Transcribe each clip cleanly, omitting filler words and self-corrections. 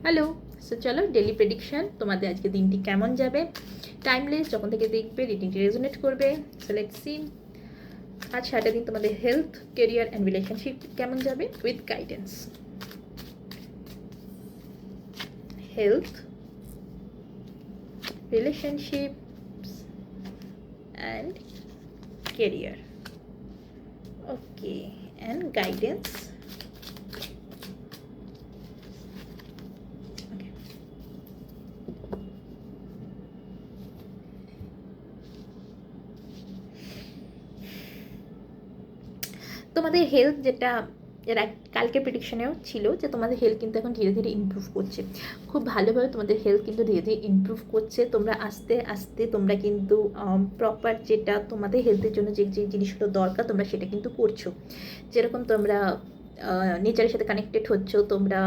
Hello. So চলো daily prediction, তোমাদের আজকে দিনটি কেমন যাবে। টাইমলেস যখন থেকে দেখবে রিডিংটি রেজোনেট করবে। সো লেটস সি আজ সারাটা দিন তোমাদের হেলথ, কেরিয়ার অ্যান্ড রিলেশনশিপ কেমন যাবে with guidance. Health, relationships and career. Okay, and guidance. তোমাদের হেলথ, যেটা এর কালকে প্রেডিকশনেও ছিল যে তোমাদের হেলথ কিন্তু এখন ধীরে ধীরে ইমপ্রুভ করছে, খুব ভালোভাবে তোমাদের হেলথ কিন্তু ধীরে ধীরে ইমপ্রুভ করছে। তোমরা আস্তে আস্তে তোমরা কিন্তু প্রপার যেটা তোমাদের হেলথের জন্য যে যে জিনিসগুলো দরকার তোমরা সেটা কিন্তু করছো। যেরকম তোমরা নেচারের সাথে কানেক্টেড হচ্ছ, তোমরা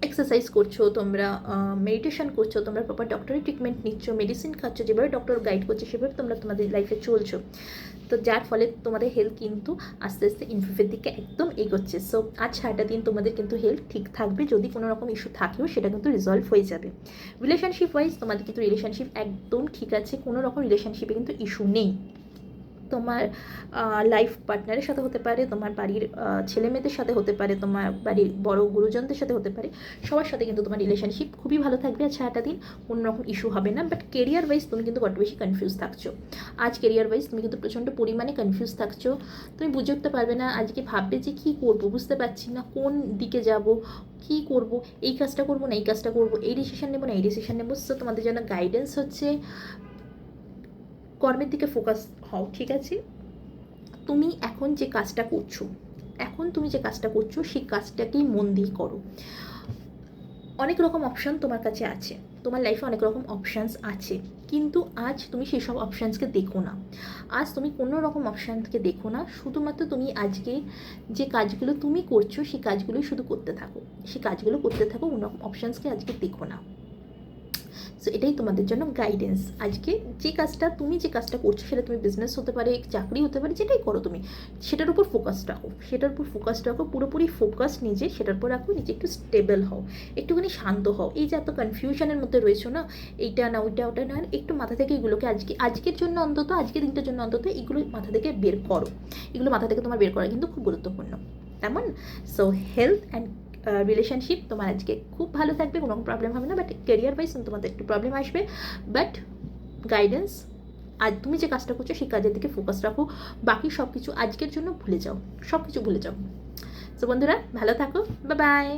এক্সারসাইজ করছো, তোমরা মেডিটেশন করছো, তোমরা প্রপার ডক্টরের ট্রিটমেন্ট নিচ্ছ, মেডিসিন খাচ্ছ, যেভাবে ডক্টর গাইড করছে সেভাবে তোমরা তোমাদের লাইফে চলছো। তো যার ফলে তোমাদের হেলথ কিন্তু আস্তে আস্তে ইমপ্রুভের দিকে একদম এগোচ্ছে। সো আজ সারাটা দিন তোমাদের কিন্তু হেলথ ঠিক থাকবে, যদি কোনো রকম ইস্যু থাকেও সেটা কিন্তু রিজলভ হয়ে যাবে। রিলেশনশিপ ওয়াইজ তোমাদের কিন্তু রিলেশনশিপ একদম ঠিক আছে, কোনো রকম রিলেশনশিপে কিন্তু ইস্যু নেই। তোমার লাইফ পার্টনারের সাথে হতে পারে, তোমার বাড়ির ছেলে মেয়েদের সাথে হতে পারে, তোমার বাড়ির বড় গুরুজনদের সাথে হতে পারে, সবার সাথে কিন্তু তোমার রিলেশনশিপ খুবই ভালো থাকবে আর সারাটা দিন কোনো রকম ইস্যু হবে না। বাট কেরিয়ার ওয়াইজ তুমি কিন্তু বড্ড বেশি কনফিউজ থাকছো। আজ কেরিয়ার ওয়াইজ তুমি কিন্তু প্রচণ্ড পরিমাণে কনফিউজ থাকছো। তুমি বুঝে উঠতে পারবে না, আজকে ভাববে যে কী করবো, বুঝতে পারছি না কোন দিকে যাব, কী করব, এই কাজটা করবো না এই কাজটা করবো, এই ডিসিশন নেবো না এই ডিসিশন নেবো। সো তোমাদের জন্য গাইডেন্স হচ্ছে কর্মের দিকে ফোকাস হও, ঠিক আছে। তুমি এখন যে কাজটা করছো, সেই কাজটাকেই মন দিয়ে করো। অনেক রকম অপশান তোমার কাছে আছে, তোমার লাইফে অনেক রকম অপশানস আছে, কিন্তু আজ তুমি সেই সব অপশানসকে দেখো না। আজ তুমি কোনো রকম অপশানকে দেখো না, শুধুমাত্র তুমি আজকে যে কাজগুলো তুমি করছো সেই কাজগুলোই শুধু করতে থাকো, কোনো রকম অপশানসকে আজকে দেখো না। সো এটাই তোমাদের জন্য গাইডেন্স। আজকে যে কাজটা করছো সেটা তুমি বিজনেস হতে পারে, চাকরি হতে পারে, যেটাই করো তুমি সেটার উপর ফোকাস রাখো, পুরোপুরি ফোকাস নিজে সেটার উপর রাখো। নিজে একটু স্টেবল হও, একটুখানি শান্ত হও। এই যে এত কনফিউশনের মধ্যে রয়েছো না, এইটা না ওটা না, একটু মাথা থেকে এগুলোকে আজকের জন্য অন্তত, আজকের দিনটার জন্য অন্তত এগুলো মাথা থেকে বের করো। এগুলো মাথা থেকে তোমার বের করা কিন্তু খুব গুরুত্বপূর্ণ, তেমন। সো হেলথ অ্যান্ড রিলেশনশিপ তোমার আজকে খুব ভালো থাকবে, কোনো প্রবলেম হবে না। বাট কেরিয়ার ওয়াইজ তোমাদের একটু প্রবলেম আসবে। বাট গাইডেন্স, আর তুমি যে কাজটা করছো সেই কাজের দিকে ফোকাস রাখো, বাকি সব কিছু আজকের জন্য ভুলে যাও, সব কিছু ভুলে যাও। তো বন্ধুরা ভালো থাকো, বাই বাই।